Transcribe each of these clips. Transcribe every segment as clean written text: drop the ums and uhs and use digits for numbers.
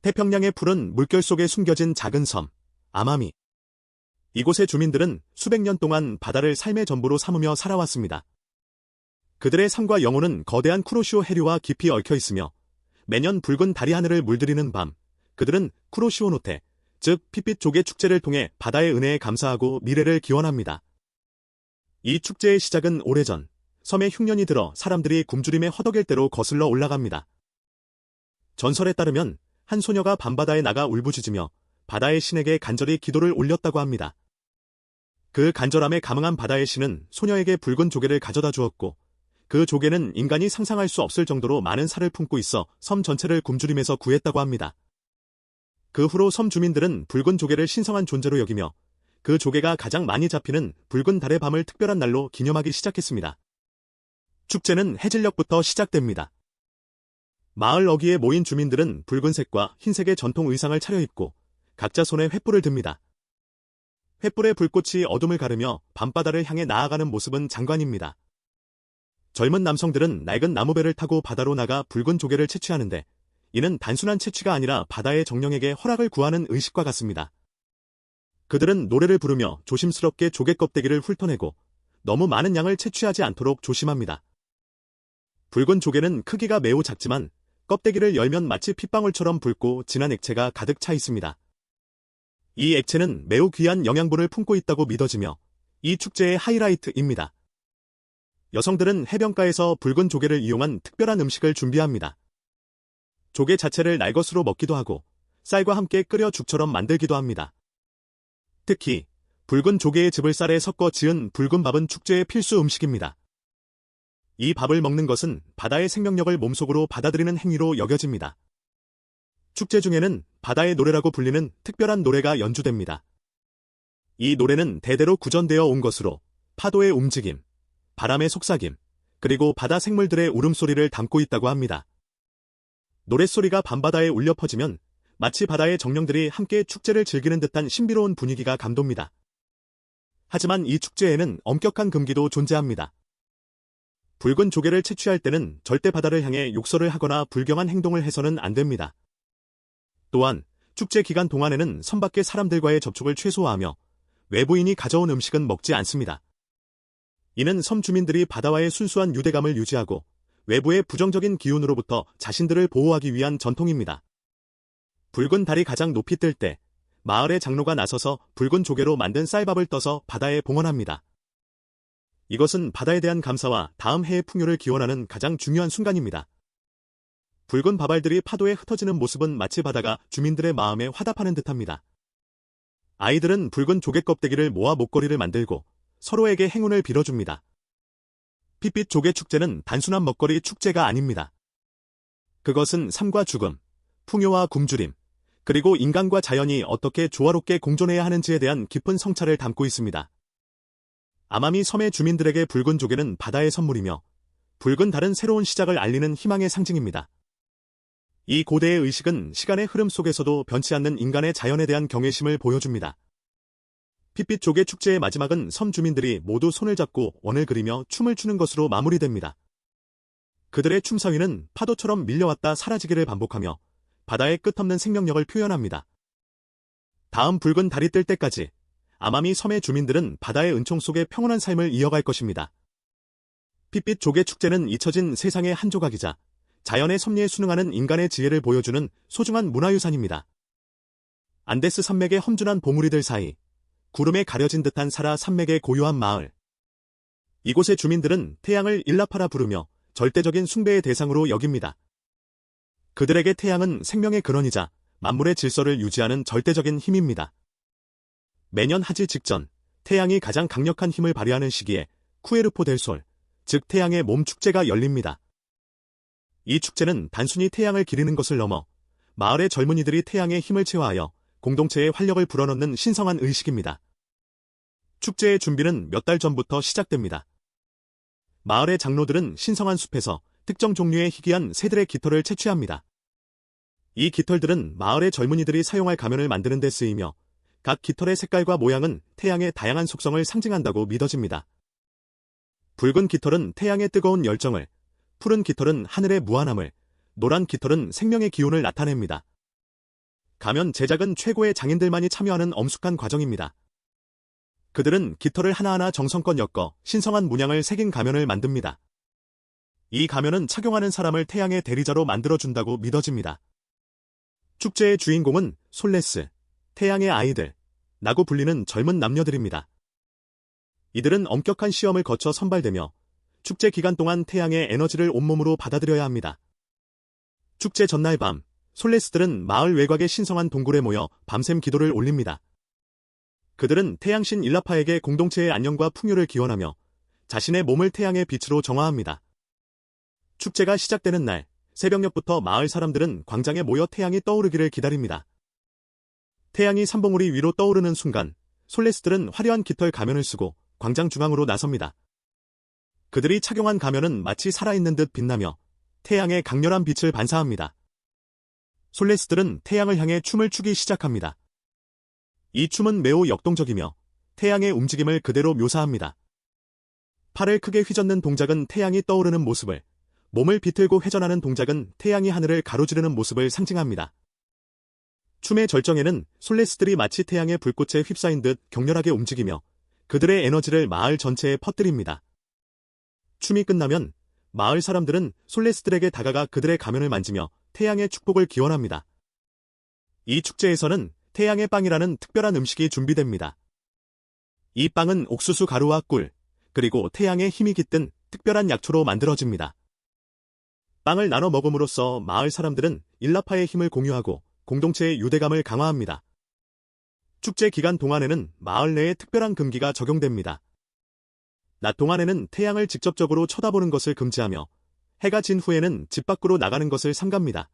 태평양의 푸른 물결 속에 숨겨진 작은 섬, 아마미. 이곳의 주민들은 수백 년 동안 바다를 삶의 전부로 삼으며 살아왔습니다. 그들의 삶과 영혼은 거대한 쿠로시오 해류와 깊이 얽혀 있으며 매년 붉은 달이 하늘을 물들이는 밤, 그들은 쿠로시오 노테, 즉 핏빛 조개 축제를 통해 바다의 은혜에 감사하고 미래를 기원합니다. 이 축제의 시작은 오래전, 섬에 흉년이 들어 사람들이 굶주림의 허덕일 대로 거슬러 올라갑니다. 전설에 따르면 한 소녀가 밤바다에 나가 울부짖으며 바다의 신에게 간절히 기도를 올렸다고 합니다. 그 간절함에 감응한 바다의 신은 소녀에게 붉은 조개를 가져다 주었고 그 조개는 인간이 상상할 수 없을 정도로 많은 살을 품고 있어 섬 전체를 굶주림에서 구했다고 합니다. 그 후로 섬 주민들은 붉은 조개를 신성한 존재로 여기며 그 조개가 가장 많이 잡히는 붉은 달의 밤을 특별한 날로 기념하기 시작했습니다. 축제는 해질녘부터 시작됩니다. 마을 어귀에 모인 주민들은 붉은색과 흰색의 전통 의상을 차려입고 각자 손에 횃불을 듭니다. 횃불의 불꽃이 어둠을 가르며 밤바다를 향해 나아가는 모습은 장관입니다. 젊은 남성들은 낡은 나무배를 타고 바다로 나가 붉은 조개를 채취하는데 이는 단순한 채취가 아니라 바다의 정령에게 허락을 구하는 의식과 같습니다. 그들은 노래를 부르며 조심스럽게 조개 껍데기를 훑어내고 너무 많은 양을 채취하지 않도록 조심합니다. 붉은 조개는 크기가 매우 작지만 껍데기를 열면 마치 핏방울처럼 붉고 진한 액체가 가득 차 있습니다. 이 액체는 매우 귀한 영양분을 품고 있다고 믿어지며 이 축제의 하이라이트입니다. 여성들은 해변가에서 붉은 조개를 이용한 특별한 음식을 준비합니다. 조개 자체를 날것으로 먹기도 하고 쌀과 함께 끓여 죽처럼 만들기도 합니다. 특히 붉은 조개의 즙을 쌀에 섞어 지은 붉은 밥은 축제의 필수 음식입니다. 이 밥을 먹는 것은 바다의 생명력을 몸속으로 받아들이는 행위로 여겨집니다. 축제 중에는 바다의 노래라고 불리는 특별한 노래가 연주됩니다. 이 노래는 대대로 구전되어 온 것으로 파도의 움직임, 바람의 속삭임, 그리고 바다 생물들의 울음소리를 담고 있다고 합니다. 노랫소리가 밤바다에 울려 퍼지면 마치 바다의 정령들이 함께 축제를 즐기는 듯한 신비로운 분위기가 감돕니다. 하지만 이 축제에는 엄격한 금기도 존재합니다. 붉은 조개를 채취할 때는 절대 바다를 향해 욕설을 하거나 불경한 행동을 해서는 안 됩니다. 또한 축제 기간 동안에는 섬 밖의 사람들과의 접촉을 최소화하며 외부인이 가져온 음식은 먹지 않습니다. 이는 섬 주민들이 바다와의 순수한 유대감을 유지하고 외부의 부정적인 기운으로부터 자신들을 보호하기 위한 전통입니다. 붉은 달이 가장 높이 뜰 때 마을의 장로가 나서서 붉은 조개로 만든 쌀밥을 떠서 바다에 봉헌합니다. 이것은 바다에 대한 감사와 다음 해의 풍요를 기원하는 가장 중요한 순간입니다. 붉은 밥알들이 파도에 흩어지는 모습은 마치 바다가 주민들의 마음에 화답하는 듯합니다. 아이들은 붉은 조개 껍데기를 모아 목걸이를 만들고 서로에게 행운을 빌어줍니다. 핏빛 조개 축제는 단순한 먹거리 축제가 아닙니다. 그것은 삶과 죽음, 풍요와 굶주림, 그리고 인간과 자연이 어떻게 조화롭게 공존해야 하는지에 대한 깊은 성찰을 담고 있습니다. 아마미 섬의 주민들에게 붉은 조개는 바다의 선물이며 붉은 달은 새로운 시작을 알리는 희망의 상징입니다. 이 고대의 의식은 시간의 흐름 속에서도 변치 않는 인간의 자연에 대한 경외심을 보여줍니다. 핏빛 조개 축제의 마지막은 섬 주민들이 모두 손을 잡고 원을 그리며 춤을 추는 것으로 마무리됩니다. 그들의 춤사위는 파도처럼 밀려왔다 사라지기를 반복하며 바다의 끝없는 생명력을 표현합니다. 다음 붉은 달이 뜰 때까지 아마미 섬의 주민들은 바다의 은총 속에 평온한 삶을 이어갈 것입니다. 핏빛 조개 축제는 잊혀진 세상의 한 조각이자 자연의 섭리에 순응하는 인간의 지혜를 보여주는 소중한 문화유산입니다. 안데스 산맥의 험준한 봉우리들 사이, 구름에 가려진 듯한 사라 산맥의 고요한 마을. 이곳의 주민들은 태양을 일라파라 부르며 절대적인 숭배의 대상으로 여깁니다. 그들에게 태양은 생명의 근원이자 만물의 질서를 유지하는 절대적인 힘입니다. 매년 하지 직전, 태양이 가장 강력한 힘을 발휘하는 시기에 쿠에르포 델 솔, 즉 태양의 몸 축제가 열립니다. 이 축제는 단순히 태양을 기리는 것을 넘어 마을의 젊은이들이 태양의 힘을 체화하여 공동체의 활력을 불어넣는 신성한 의식입니다. 축제의 준비는 몇 달 전부터 시작됩니다. 마을의 장로들은 신성한 숲에서 특정 종류의 희귀한 새들의 깃털을 채취합니다. 이 깃털들은 마을의 젊은이들이 사용할 가면을 만드는 데 쓰이며 각 깃털의 색깔과 모양은 태양의 다양한 속성을 상징한다고 믿어집니다. 붉은 깃털은 태양의 뜨거운 열정을, 푸른 깃털은 하늘의 무한함을, 노란 깃털은 생명의 기운을 나타냅니다. 가면 제작은 최고의 장인들만이 참여하는 엄숙한 과정입니다. 그들은 깃털을 하나하나 정성껏 엮어 신성한 문양을 새긴 가면을 만듭니다. 이 가면은 착용하는 사람을 태양의 대리자로 만들어준다고 믿어집니다. 축제의 주인공은 솔레스, 태양의 아이들, 라고 불리는 젊은 남녀들입니다. 이들은 엄격한 시험을 거쳐 선발되며 축제 기간 동안 태양의 에너지를 온몸으로 받아들여야 합니다. 축제 전날 밤, 솔레스들은 마을 외곽의 신성한 동굴에 모여 밤샘 기도를 올립니다. 그들은 태양신 일라파에게 공동체의 안녕과 풍요를 기원하며 자신의 몸을 태양의 빛으로 정화합니다. 축제가 시작되는 날, 새벽녘부터 마을 사람들은 광장에 모여 태양이 떠오르기를 기다립니다. 태양이 삼봉우리 위로 떠오르는 순간, 솔레스들은 화려한 깃털 가면을 쓰고 광장 중앙으로 나섭니다. 그들이 착용한 가면은 마치 살아있는 듯 빛나며 태양의 강렬한 빛을 반사합니다. 솔레스들은 태양을 향해 춤을 추기 시작합니다. 이 춤은 매우 역동적이며 태양의 움직임을 그대로 묘사합니다. 팔을 크게 휘젓는 동작은 태양이 떠오르는 모습을, 몸을 비틀고 회전하는 동작은 태양이 하늘을 가로지르는 모습을 상징합니다. 춤의 절정에는 솔레스들이 마치 태양의 불꽃에 휩싸인 듯 격렬하게 움직이며 그들의 에너지를 마을 전체에 퍼뜨립니다. 춤이 끝나면 마을 사람들은 솔레스들에게 다가가 그들의 가면을 만지며 태양의 축복을 기원합니다. 이 축제에서는 태양의 빵이라는 특별한 음식이 준비됩니다. 이 빵은 옥수수 가루와 꿀, 그리고 태양의 힘이 깃든 특별한 약초로 만들어집니다. 빵을 나눠 먹음으로써 마을 사람들은 일라파의 힘을 공유하고 공동체의 유대감을 강화합니다. 축제 기간 동안에는 마을 내에 특별한 금기가 적용됩니다. 낮 동안에는 태양을 직접적으로 쳐다보는 것을 금지하며 해가 진 후에는 집 밖으로 나가는 것을 삼갑니다.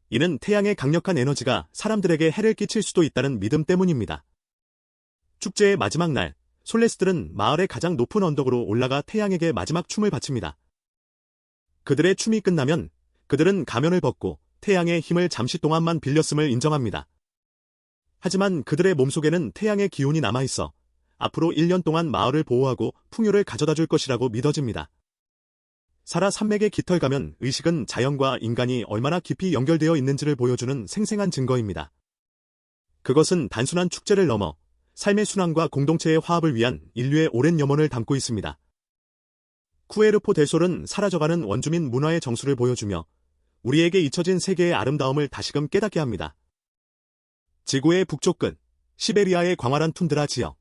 이는 태양의 강력한 에너지가 사람들에게 해를 끼칠 수도 있다는 믿음 때문입니다. 축제의 마지막 날, 솔레스들은 마을의 가장 높은 언덕으로 올라가 태양에게 마지막 춤을 바칩니다. 그들의 춤이 끝나면 그들은 가면을 벗고 태양의 힘을 잠시 동안만 빌렸음을 인정합니다. 하지만 그들의 몸속에는 태양의 기운이 남아있어 앞으로 1년 동안 마을을 보호하고 풍요를 가져다 줄 것이라고 믿어집니다. 사라 산맥의 깃털 가면 의식은 자연과 인간이 얼마나 깊이 연결되어 있는지를 보여주는 생생한 증거입니다. 그것은 단순한 축제를 넘어 삶의 순환과 공동체의 화합을 위한 인류의 오랜 염원을 담고 있습니다. 쿠에르포 델솔은 사라져가는 원주민 문화의 정수를 보여주며 우리에게 잊혀진 세계의 아름다움을 다시금 깨닫게 합니다. 지구의 북쪽 끝, 시베리아의 광활한 툰드라 지역.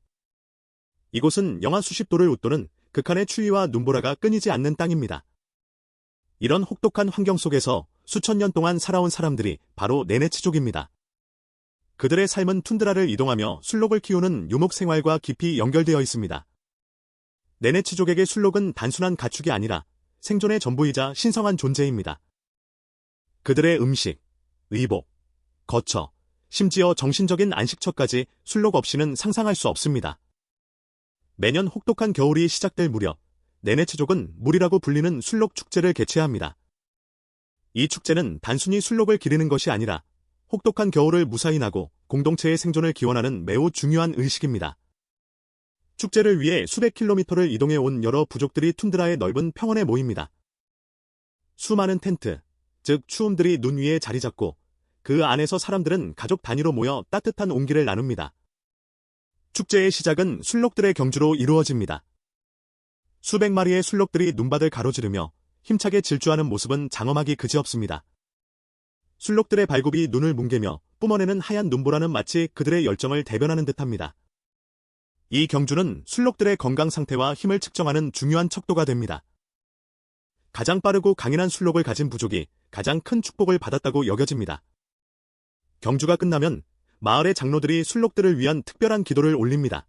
이곳은 영하 수십 도를 웃도는 극한의 추위와 눈보라가 끊이지 않는 땅입니다. 이런 혹독한 환경 속에서 수천 년 동안 살아온 사람들이 바로 네네츠족입니다. 그들의 삶은 툰드라를 이동하며 술록을 키우는 유목 생활과 깊이 연결되어 있습니다. 네네츠족에게 술록은 단순한 가축이 아니라 생존의 전부이자 신성한 존재입니다. 그들의 음식, 의복, 거처, 심지어 정신적인 안식처까지 술록 없이는 상상할 수 없습니다. 매년 혹독한 겨울이 시작될 무렵, 네네츠족은 물이라고 불리는 술록 축제를 개최합니다. 이 축제는 단순히 술록을 기리는 것이 아니라 혹독한 겨울을 무사히 나고 공동체의 생존을 기원하는 매우 중요한 의식입니다. 축제를 위해 수백 킬로미터를 이동해 온 여러 부족들이 툰드라의 넓은 평원에 모입니다. 수많은 텐트, 즉 추움들이 눈 위에 자리 잡고 그 안에서 사람들은 가족 단위로 모여 따뜻한 온기를 나눕니다. 축제의 시작은 술록들의 경주로 이루어집니다. 수백 마리의 술록들이 눈밭을 가로지르며 힘차게 질주하는 모습은 장엄하기 그지없습니다. 술록들의 발굽이 눈을 뭉개며 뿜어내는 하얀 눈보라는 마치 그들의 열정을 대변하는 듯합니다. 이 경주는 술록들의 건강 상태와 힘을 측정하는 중요한 척도가 됩니다. 가장 빠르고 강인한 술록을 가진 부족이 가장 큰 축복을 받았다고 여겨집니다. 경주가 끝나면 마을의 장로들이 술록들을 위한 특별한 기도를 올립니다.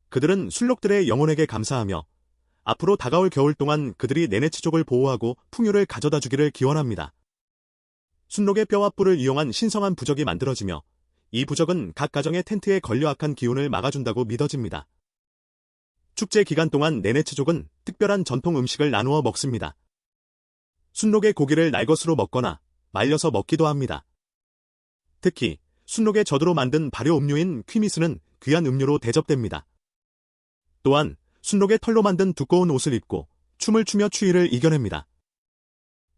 그들은 술록들의 영혼에게 감사하며 앞으로 다가올 겨울 동안 그들이 네네츠족을 보호하고 풍요를 가져다 주기를 기원합니다. 순록의 뼈와 뿔을 이용한 신성한 부적이 만들어지며 이 부적은 각 가정의 텐트에 걸려 악한 기운을 막아준다고 믿어집니다. 축제 기간 동안 네네츠족은 특별한 전통 음식을 나누어 먹습니다. 순록의 고기를 날것으로 먹거나 말려서 먹기도 합니다. 특히 순록의 젖으로 만든 발효 음료인 퀴미스는 귀한 음료로 대접됩니다. 또한 순록의 털로 만든 두꺼운 옷을 입고 춤을 추며 추위를 이겨냅니다.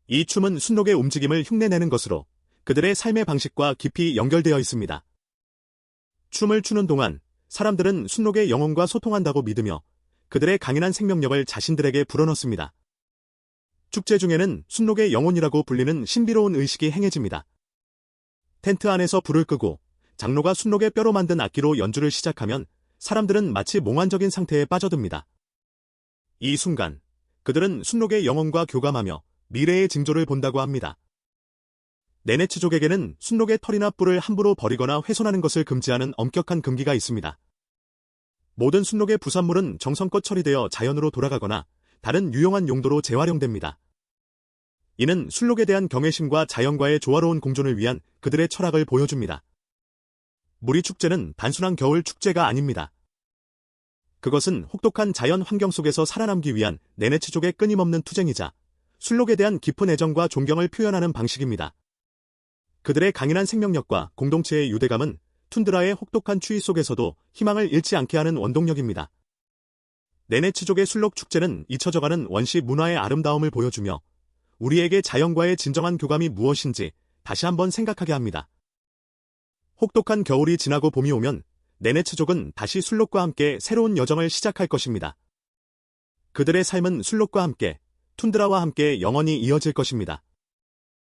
이 춤은 순록의 움직임을 흉내내는 것으로 그들의 삶의 방식과 깊이 연결되어 있습니다. 춤을 추는 동안 사람들은 순록의 영혼과 소통한다고 믿으며 그들의 강인한 생명력을 자신들에게 불어넣습니다. 축제 중에는 순록의 영혼이라고 불리는 신비로운 의식이 행해집니다. 텐트 안에서 불을 끄고 장로가 순록의 뼈로 만든 악기로 연주를 시작하면 사람들은 마치 몽환적인 상태에 빠져듭니다. 이 순간 그들은 순록의 영혼과 교감하며 미래의 징조를 본다고 합니다. 네네츠족에게는 순록의 털이나 뿔을 함부로 버리거나 훼손하는 것을 금지하는 엄격한 금기가 있습니다. 모든 순록의 부산물은 정성껏 처리되어 자연으로 돌아가거나 다른 유용한 용도로 재활용됩니다. 이는 순록에 대한 경외심과 자연과의 조화로운 공존을 위한 그들의 철학을 보여줍니다. 무리 축제는 단순한 겨울 축제가 아닙니다. 그것은 혹독한 자연 환경 속에서 살아남기 위한 네네츠족의 끊임없는 투쟁이자 순록에 대한 깊은 애정과 존경을 표현하는 방식입니다. 그들의 강인한 생명력과 공동체의 유대감은 툰드라의 혹독한 추위 속에서도 희망을 잃지 않게 하는 원동력입니다. 네네츠족의 순록 축제는 잊혀져가는 원시 문화의 아름다움을 보여주며 우리에게 자연과의 진정한 교감이 무엇인지 다시 한번 생각하게 합니다. 혹독한 겨울이 지나고 봄이 오면 네네츠족은 다시 순록과 함께 새로운 여정을 시작할 것입니다. 그들의 삶은 순록과 함께, 툰드라와 함께 영원히 이어질 것입니다.